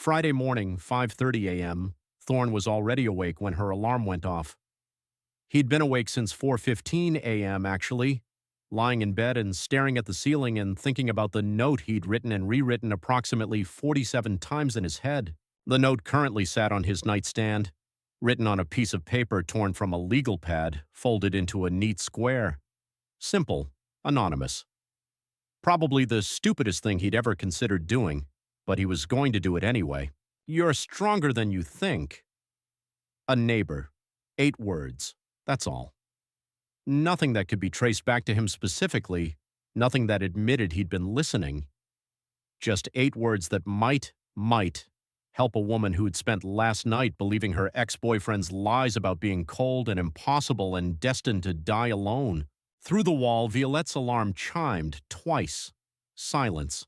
Friday morning, 5:30 a.m., Thorne was already awake when her alarm went off. He'd been awake since 4:15 a.m., actually, lying in bed and staring at the ceiling and thinking about the note he'd written and rewritten approximately 47 times in his head. The note currently sat on his nightstand, written on a piece of paper torn from a legal pad, folded into a neat square. Simple, anonymous. Probably the stupidest thing he'd ever considered doing, but he was going to do it anyway. You're stronger than you think. A neighbor. 8 words. That's all. Nothing that could be traced back to him specifically, nothing that admitted he'd been listening. Just 8 words that might help a woman who'd spent last night believing her ex-boyfriend's lies about being cold and impossible and destined to die alone. Through the wall, Violette's alarm chimed twice. Silence.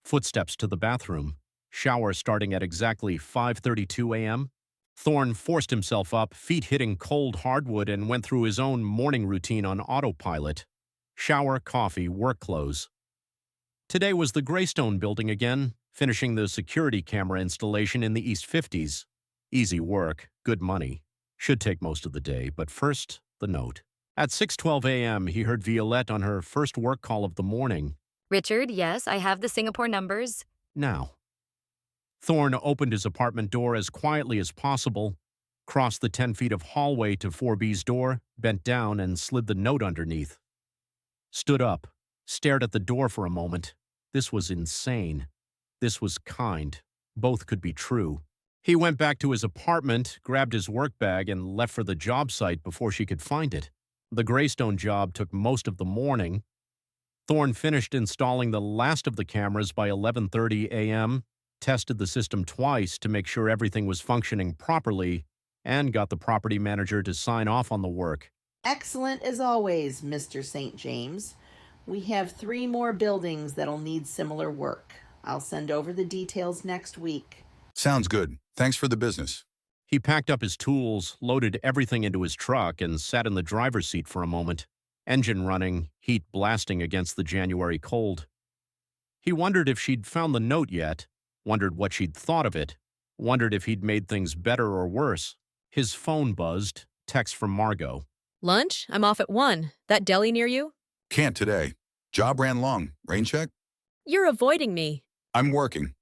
Footsteps to the bathroom. Shower starting at exactly 5:32 a.m. Thorne forced himself up, feet hitting cold hardwood, and went through his own morning routine on autopilot. Shower, coffee, work clothes. Today was the Greystone building again, finishing the security camera installation in the East 50s. Easy work, good money. Should take most of the day, but first, the note. At 6:12 a.m., he heard Violette on her first work call of the morning. Richard, yes, I have the Singapore numbers. Now. Thorne opened his apartment door as quietly as possible, crossed the 10 feet of hallway to 4B's door, bent down, and slid the note underneath. Stood up, stared at the door for a moment. This was insane. This was kind. Both could be true. He went back to his apartment, grabbed his work bag, and left for the job site before she could find it. The Greystone job took most of the morning. Thorne finished installing the last of the cameras by 11:30 a.m., tested the system twice to make sure everything was functioning properly, and got the property manager to sign off on the work. Excellent as always, Mr. St. James. We have 3 more buildings that'll need similar work. I'll send over the details next week. Sounds good. Thanks for the business. He packed up his tools, loaded everything into his truck, and sat in the driver's seat for a moment. Engine running, heat blasting against the January cold. He wondered if she'd found the note yet, wondered what she'd thought of it, wondered if he'd made things better or worse. His phone buzzed, text from Margot. Lunch? I'm off at 1. That deli near you? Can't today. Job ran long. Rain check? You're avoiding me. I'm working.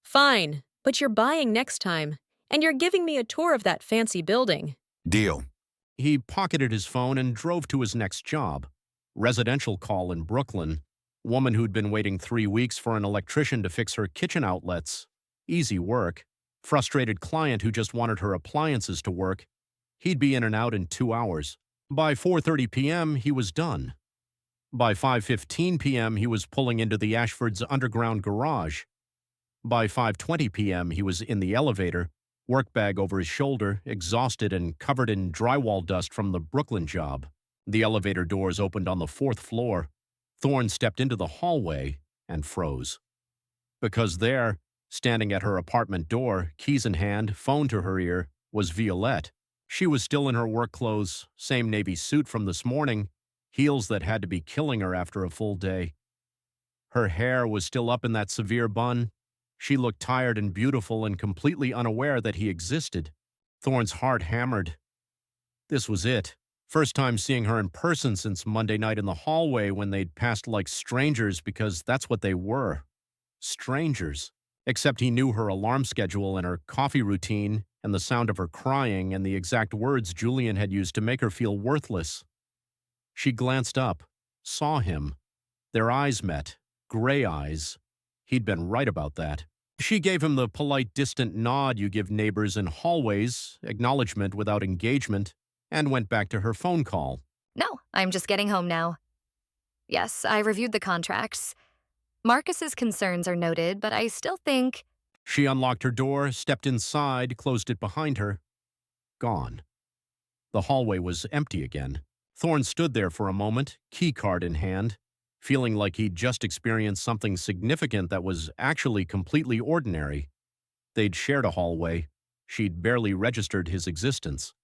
Fine, but you're buying next time, and you're giving me a tour of that fancy building. Deal. He pocketed his phone and drove to his next job. Residential call in Brooklyn. Woman who'd been waiting 3 weeks for an electrician to fix her kitchen outlets. Easy work. Frustrated client who just wanted her appliances to work. He'd be in and out in 2 hours. By 4:30 p.m., he was done. By 5:15 p.m., he was pulling into the Ashford's underground garage. By 5:20 p.m., he was in the elevator, work bag over his shoulder, exhausted and covered in drywall dust from the Brooklyn job. The elevator doors opened on the 4th floor. Thorne stepped into the hallway and froze. Because there, standing at her apartment door, keys in hand, phone to her ear, was Violette. She was still in her work clothes, same navy suit from this morning, heels that had to be killing her after a full day. Her hair was still up in that severe bun. She looked tired and beautiful and completely unaware that he existed. Thorne's heart hammered. This was it. First time seeing her in person since Monday night in the hallway when they'd passed like strangers because that's what they were. Strangers. Except he knew her alarm schedule and her coffee routine and the sound of her crying and the exact words Julian had used to make her feel worthless. She glanced up, saw him. Their eyes met, gray eyes. He'd been right about that. She gave him the polite, distant nod you give neighbors in hallways, acknowledgement without engagement, and went back to her phone call. No, I'm just getting home now. Yes, I reviewed the contracts. Marcus's concerns are noted, but I still think... She unlocked her door, stepped inside, closed it behind her. Gone. The hallway was empty again. Thorne stood there for a moment, keycard in hand, feeling like he'd just experienced something significant that was actually completely ordinary. They'd shared a hallway. She'd barely registered his existence.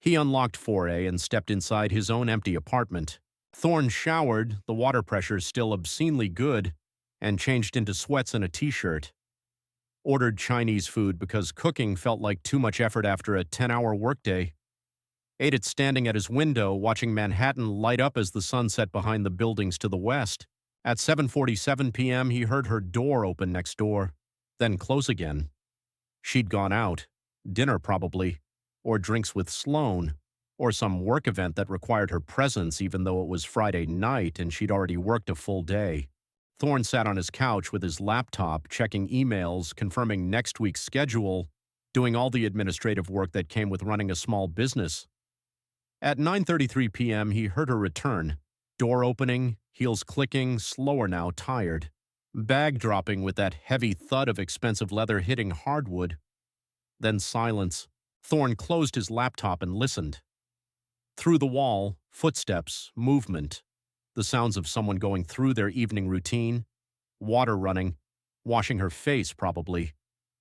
He unlocked 4A and stepped inside his own empty apartment. Thorne showered, the water pressure still obscenely good, and changed into sweats and a t-shirt. ordered Chinese food because cooking felt like too much effort after a 10-hour workday, ate it standing at his window, watching Manhattan light up as the sun set behind the buildings to the west. At 7:47 p.m., he heard her door open next door, then close again. She'd gone out, dinner probably, or drinks with Sloane, or some work event that required her presence even though it was Friday night and she'd already worked a full day. Thorne sat on his couch with his laptop, checking emails, confirming next week's schedule, doing all the administrative work that came with running a small business. At 9:33 p.m., he heard her return. Door opening, heels clicking, slower now, tired. Bag dropping with that heavy thud of expensive leather hitting hardwood. Then silence. Thorne closed his laptop and listened. Through the wall, footsteps, movement, the sounds of someone going through their evening routine, water running, washing her face probably,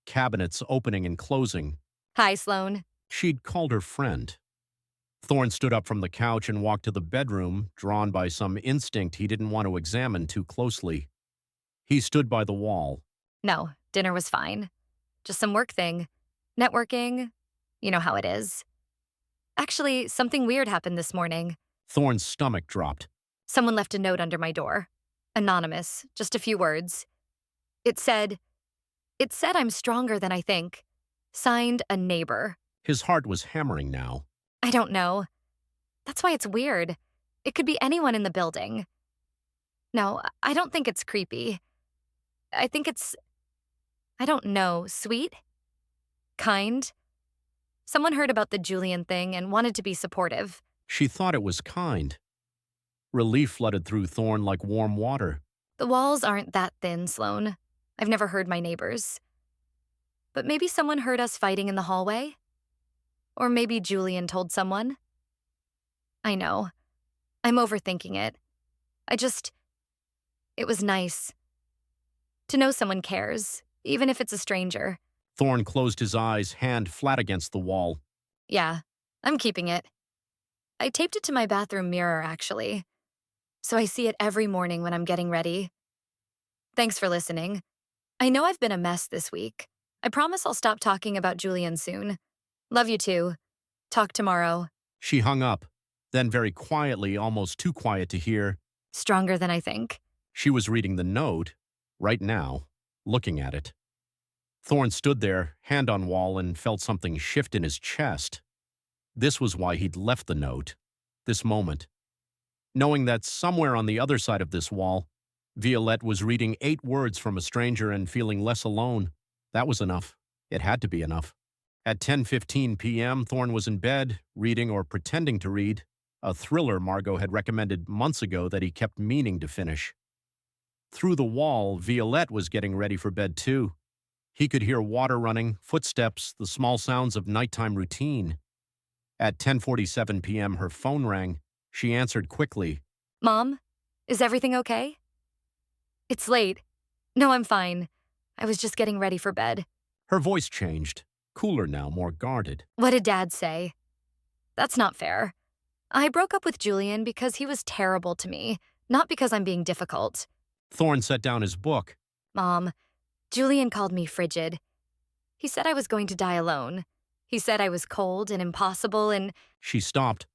cabinets opening and closing. Hi, Sloane. She'd called her friend. Thorne stood up from the couch and walked to the bedroom, drawn by some instinct he didn't want to examine too closely. He stood by the wall. No, dinner was fine. Just some work thing. Networking. You know how it is. Actually, something weird happened this morning. Thorne's stomach dropped. Someone left a note under my door. Anonymous, just a few words. It said I'm stronger than I think. Signed, a neighbor. His heart was hammering now. I don't know. That's why it's weird. It could be anyone in the building. No, I don't think it's creepy. I think it's, I don't know, sweet? Kind? Someone heard about the Julian thing and wanted to be supportive. She thought it was kind. Relief flooded through Thorne like warm water. The walls aren't that thin, Sloane. I've never heard my neighbors. But maybe someone heard us fighting in the hallway? Or maybe Julian told someone? I know. I'm overthinking it. It was nice. To know someone cares, even if it's a stranger. Thorne closed his eyes, hand flat against the wall. Yeah, I'm keeping it. I taped it to my bathroom mirror, actually. So I see it every morning when I'm getting ready. Thanks for listening. I know I've been a mess this week. I promise I'll stop talking about Julian soon. Love you too. Talk tomorrow. She hung up, then very quietly, almost too quiet to hear. Stronger than I think. She was reading the note, right now, looking at it. Thorne stood there, hand on wall, and felt something shift in his chest. This was why he'd left the note, this moment. Knowing that somewhere on the other side of this wall, Violette was reading 8 words from a stranger and feeling less alone. That was enough. It had to be enough. At 10:15 p.m., Thorne was in bed, reading or pretending to read, a thriller Margot had recommended months ago that he kept meaning to finish. Through the wall, Violette was getting ready for bed too. He could hear water running, footsteps, the small sounds of nighttime routine. At 10:47 p.m., her phone rang. She answered quickly. Mom, is everything okay? It's late. No, I'm fine. I was just getting ready for bed. Her voice changed, cooler now, more guarded. What did Dad say? That's not fair. I broke up with Julian because he was terrible to me, not because I'm being difficult. Thorne set down his book. Mom, Julian called me frigid. He said I was going to die alone. He said I was cold and impossible and… She stopped.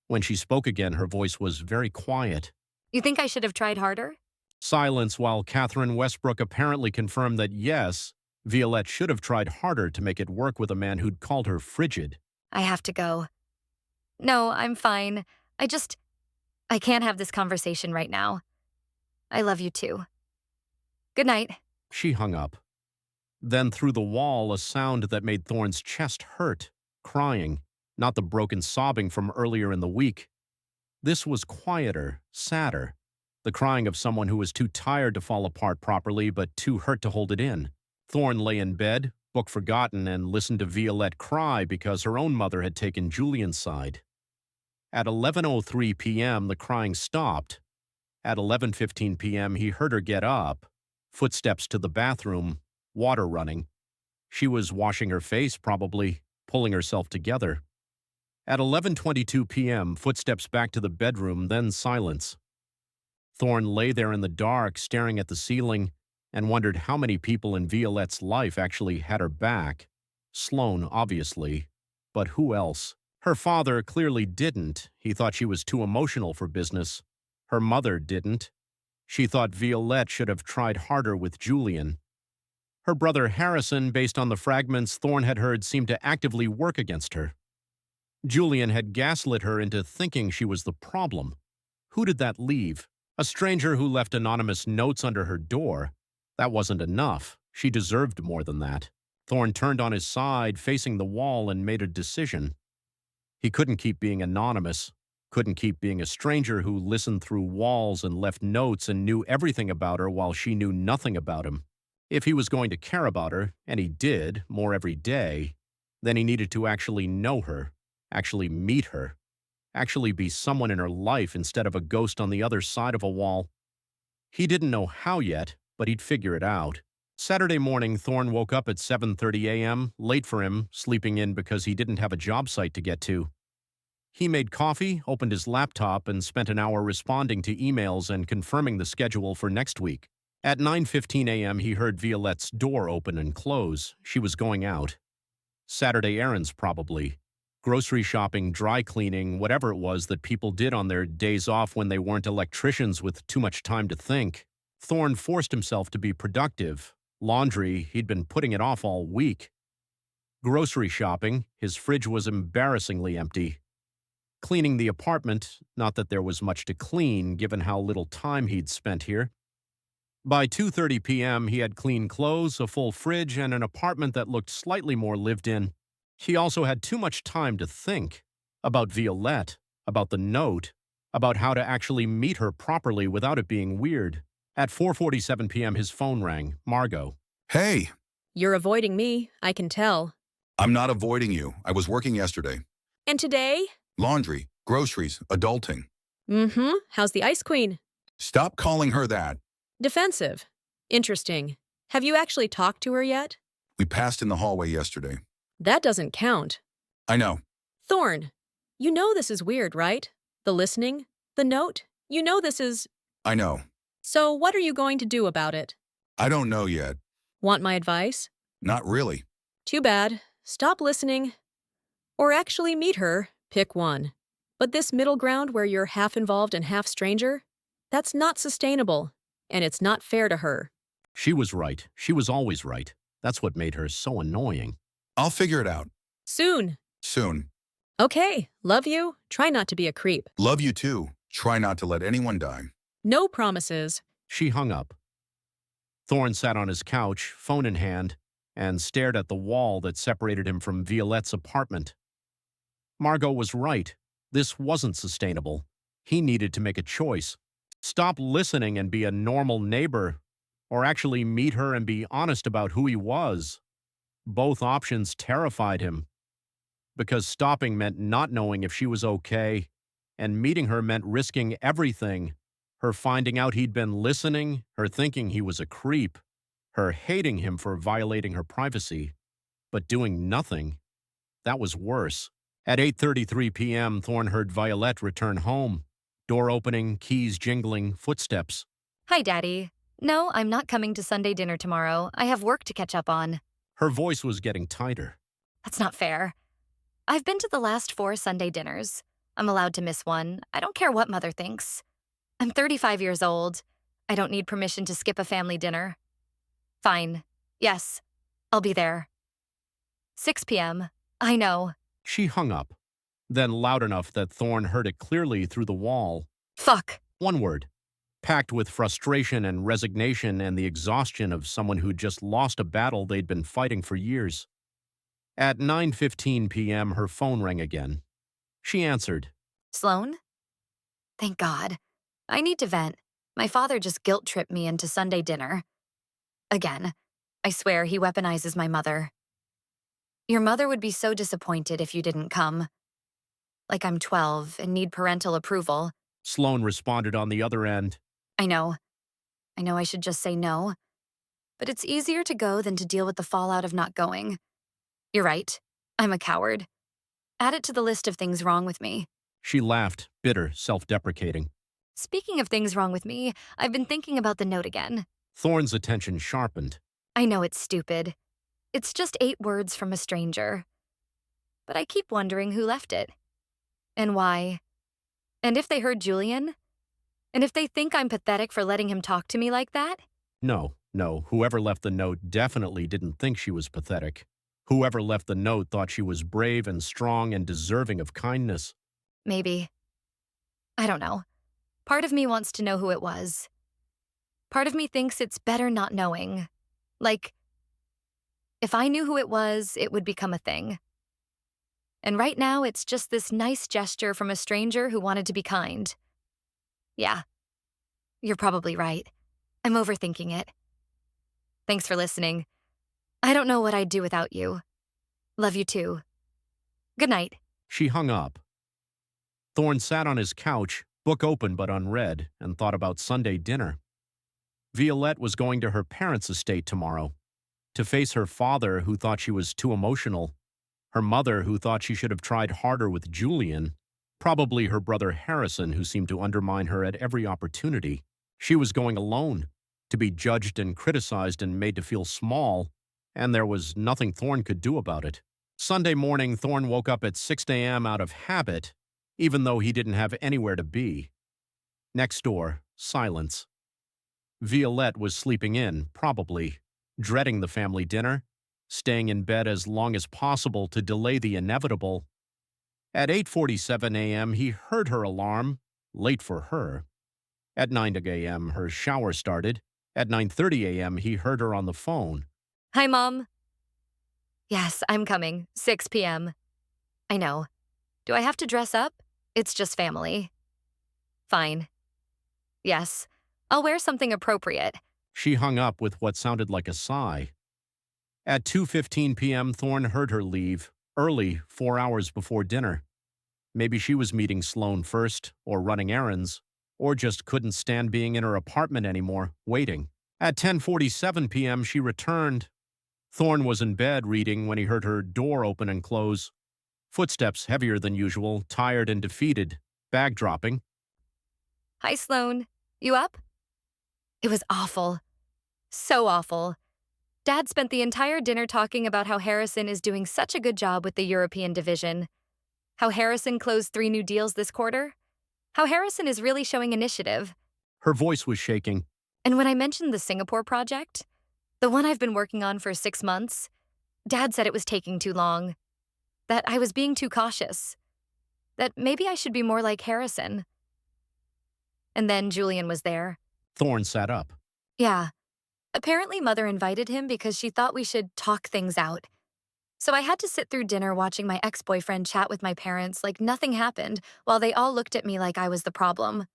When she spoke again, her voice was very quiet. You think I should have tried harder? Silence while Catherine Westbrook apparently confirmed that yes, Violette should have tried harder to make it work with a man who'd called her frigid. I have to go. No, I'm fine. I can't have this conversation right now. I love you too. Good night. She hung up. Then through the wall, a sound that made Thorne's chest hurt, crying, not the broken sobbing from earlier in the week. This was quieter, sadder, the crying of someone who was too tired to fall apart properly but too hurt to hold it in. Thorne lay in bed, book forgotten, and listened to Violette cry because her own mother had taken Julian's side. At 11:03 p.m., the crying stopped. At 11:15 p.m., he heard her get up, footsteps to the bathroom, water running. She was washing her face, probably, pulling herself together. At 11:22 p.m., footsteps back to the bedroom, then silence. Thorne lay there in the dark, staring at the ceiling, and wondered how many people in Violette's life actually had her back. Sloane, obviously. But who else? Her father clearly didn't. He thought she was too emotional for business. Her mother didn't. She thought Violette should have tried harder with Julian. Her brother Harrison, based on the fragments Thorne had heard, seemed to actively work against her. Julian had gaslit her into thinking she was the problem. Who did that leave? A stranger who left anonymous notes under her door. That wasn't enough. She deserved more than that. Thorne turned on his side, facing the wall, and made a decision. He couldn't keep being anonymous, couldn't keep being a stranger who listened through walls and left notes and knew everything about her while she knew nothing about him. If he was going to care about her, and he did, more every day, then he needed to actually know her, actually meet her, actually be someone in her life instead of a ghost on the other side of a wall. He didn't know how yet, but he'd figure it out. Saturday morning, Thorne woke up at 7:30 a.m., late for him, sleeping in because he didn't have a job site to get to. He made coffee, opened his laptop, and spent an hour responding to emails and confirming the schedule for next week. At 9:15 a.m., he heard Violette's door open and close. She was going out. Saturday errands, probably. Grocery shopping, dry cleaning, whatever it was that people did on their days off when they weren't electricians with too much time to think. Thorne forced himself to be productive. Laundry, he'd been putting it off all week. Grocery shopping, his fridge was embarrassingly empty. Cleaning the apartment, not that there was much to clean given how little time he'd spent here. By 2:30 p.m., he had clean clothes, a full fridge, and an apartment that looked slightly more lived in. He also had too much time to think about Violette, about the note, about how to actually meet her properly without it being weird. At 4:47 p.m., his phone rang. Margot. Hey, You're avoiding me, I can tell. I'm not avoiding you. I was working yesterday. And today? Laundry, groceries, adulting. Mm-hmm. How's the Ice Queen? Stop calling her that. Defensive. Interesting. Have you actually talked to her yet? We passed in the hallway yesterday. That doesn't count. I know. Thorne, you know this is weird, right? The listening, the note, you know this is… I know. So what are you going to do about it? I don't know yet. Want my advice? Not really. Too bad. Stop listening. Or actually meet her, pick one. But this middle ground where you're half involved and half stranger, that's not sustainable, and it's not fair to her. She was right. She was always right. That's what made her so annoying. I'll figure it out. Soon. Soon. Okay, love you. Try not to be a creep. Love you too. Try not to let anyone die. No promises. She hung up. Thorne sat on his couch, phone in hand, and stared at the wall that separated him from Violette's apartment. Margot was right. This wasn't sustainable. He needed to make a choice. Stop listening and be a normal neighbor, or actually meet her and be honest about who he was. Both options terrified him, because stopping meant not knowing if she was okay, and meeting her meant risking everything. Her finding out he'd been listening, her thinking he was a creep, her hating him for violating her privacy, but doing nothing. That was worse. At 8:33 p.m., Thorne heard Violette return home. Door opening, keys jingling, footsteps. Hi, Daddy. No, I'm not coming to Sunday dinner tomorrow. I have work to catch up on. Her voice was getting tighter. That's not fair. I've been to the last 4 Sunday dinners. I'm allowed to miss one. I don't care what Mother thinks. I'm 35 years old. I don't need permission to skip a family dinner. Fine. Yes, I'll be there. 6 p.m. I know. She hung up, then loud enough that Thorne heard it clearly through the wall. Fuck. One word, packed with frustration and resignation and the exhaustion of someone who'd just lost a battle they'd been fighting for years. At 9:15 p.m., her phone rang again. She answered. Sloane? Thank God. I need to vent. My father just guilt-tripped me into Sunday dinner. Again. I swear he weaponizes my mother. Your mother would be so disappointed if you didn't come. Like I'm 12 and need parental approval. Sloane responded on the other end. I know. I should just say no. But it's easier to go than to deal with the fallout of not going. You're right. I'm a coward. Add it to the list of things wrong with me. She laughed, bitter, self-deprecating. Speaking of things wrong with me, I've been thinking about the note again. Thorne's attention sharpened. I know it's stupid. It's just 8 words from a stranger. But I keep wondering who left it. And why. And if they heard Julian? And if they think I'm pathetic for letting him talk to me like that? No, whoever left the note definitely didn't think she was pathetic. Whoever left the note thought she was brave and strong and deserving of kindness. Maybe. I don't know. Part of me wants to know who it was. Part of me thinks it's better not knowing. Like, if I knew who it was, it would become a thing. And right now, it's just this nice gesture from a stranger who wanted to be kind. Yeah, you're probably right. I'm overthinking it. Thanks for listening. I don't know what I'd do without you. Love you too. Good night. She hung up. Thorne sat on his couch, book open but unread, and thought about Sunday dinner. Violette was going to her parents' estate tomorrow, to face her father who thought she was too emotional, her mother who thought she should have tried harder with Julian, probably her brother Harrison who seemed to undermine her at every opportunity. She was going alone, to be judged and criticized and made to feel small, and there was nothing Thorne could do about it. Sunday morning, Thorne woke up at 6 a.m. out of habit, even though he didn't have anywhere to be. Next door, silence. Violette was sleeping in, probably, dreading the family dinner, staying in bed as long as possible to delay the inevitable. At 8:47 a.m., he heard her alarm, late for her. At 9 a.m., her shower started. At 9:30 a.m., he heard her on the phone. Hi, Mom. Yes, I'm coming. 6 p.m. I know. Do I have to dress up? It's just family. Fine. Yes, I'll wear something appropriate. She hung up with what sounded like a sigh. At 2:15 p.m., Thorne heard her leave, early, 4 hours before dinner. Maybe she was meeting Sloane first, or running errands, or just couldn't stand being in her apartment anymore, waiting. At 10:47 p.m., she returned. Thorne was in bed reading when he heard her door open and close. Footsteps heavier than usual, tired and defeated, bag dropping. Hi, Sloane. You up? It was awful. So awful. Dad spent the entire dinner talking about how Harrison is doing such a good job with the European division. How Harrison closed 3 new deals this quarter. How Harrison is really showing initiative. Her voice was shaking. And when I mentioned the Singapore project, the one I've been working on for 6 months, Dad said it was taking too long. That I was being too cautious. That maybe I should be more like Harrison. And then Julian was there. Thorne sat up. Yeah. Apparently Mother invited him because she thought we should talk things out. So I had to sit through dinner watching my ex-boyfriend chat with my parents like nothing happened while they all looked at me like I was the problem.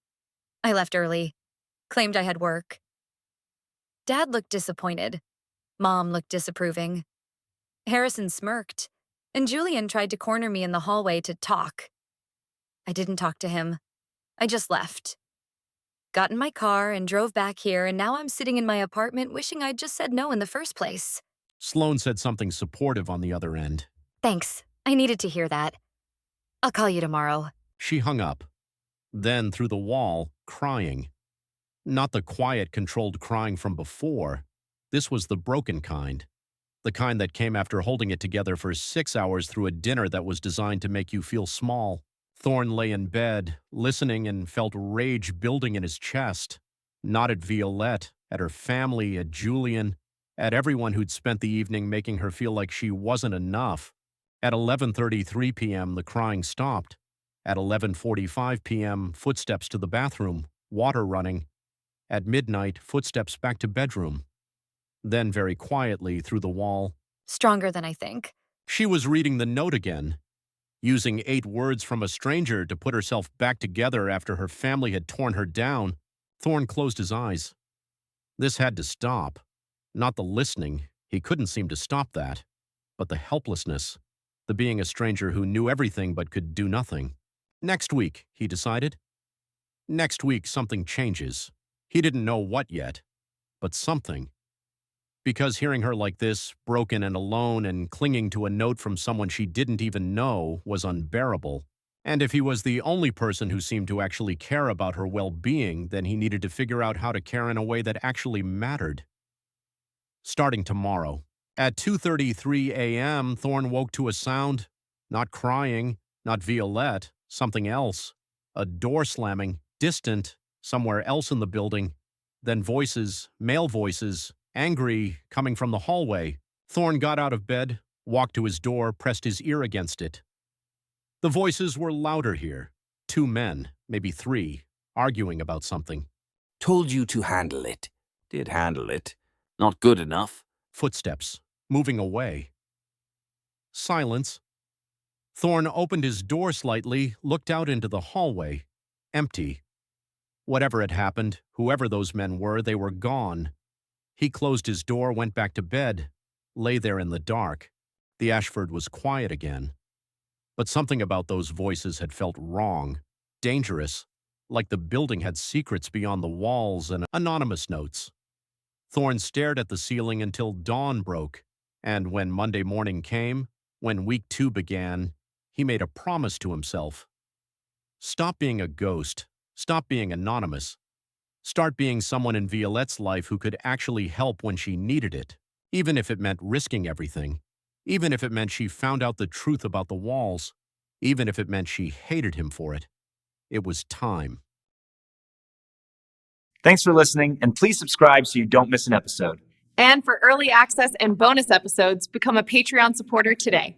I left early. Claimed I had work. Dad looked disappointed. Mom looked disapproving. Harrison smirked, and Julian tried to corner me in the hallway to talk. I didn't talk to him. I just left. Got in my car and drove back here, and now I'm sitting in my apartment wishing I'd just said no in the first place. Sloane said something supportive on the other end. Thanks. I needed to hear that. I'll call you tomorrow. She hung up. Then, through the wall, crying. Not the quiet, controlled crying from before. This was the broken kind. The kind that came after holding it together for 6 hours through a dinner that was designed to make you feel small. Thorne lay in bed, listening, and felt rage building in his chest. Not at Violette, at her family, at Julian, at everyone who'd spent the evening making her feel like she wasn't enough. At 11:33 p.m., the crying stopped. At 11:45 p.m., footsteps to the bathroom, water running. At midnight, footsteps back to bedroom. Then, very quietly, through the wall, Stronger than I think. she was reading the note again, using 8 words from a stranger to put herself back together after her family had torn her down. Thorne closed his eyes. This had to stop. Not the listening, he couldn't seem to stop that, but the helplessness, the being a stranger who knew everything but could do nothing. Next week, he decided. Next week, something changes. He didn't know what yet, but something. Because hearing her like this, broken and alone and clinging to a note from someone she didn't even know, was unbearable. And if he was the only person who seemed to actually care about her well-being, then he needed to figure out how to care in a way that actually mattered. Starting tomorrow. At 2:33 a.m., Thorne woke to a sound. Not crying, not Violette, something else. A door slamming, distant, somewhere else in the building. Then voices, male voices, angry, coming from the hallway. Thorne got out of bed, walked to his door, pressed his ear against it. The voices were louder here. 2 men, maybe 3, arguing about something. Told you to handle it. Did handle it. Not good enough. Footsteps, moving away. Silence. Thorne opened his door slightly, looked out into the hallway. Empty. Whatever had happened, whoever those men were, they were gone. He closed his door, went back to bed, lay there in the dark. The Ashford was quiet again. But something about those voices had felt wrong, dangerous, like the building had secrets beyond the walls and anonymous notes. Thorne stared at the ceiling until dawn broke, and when Monday morning came, when week 2 began, he made a promise to himself. Stop being a ghost. Stop being anonymous. Start being someone in Violette's life who could actually help when she needed it, even if it meant risking everything, even if it meant she found out the truth about the walls, even if it meant she hated him for it. It was time. Thanks for listening, and please subscribe so you don't miss an episode. And for early access and bonus episodes, become a Patreon supporter today.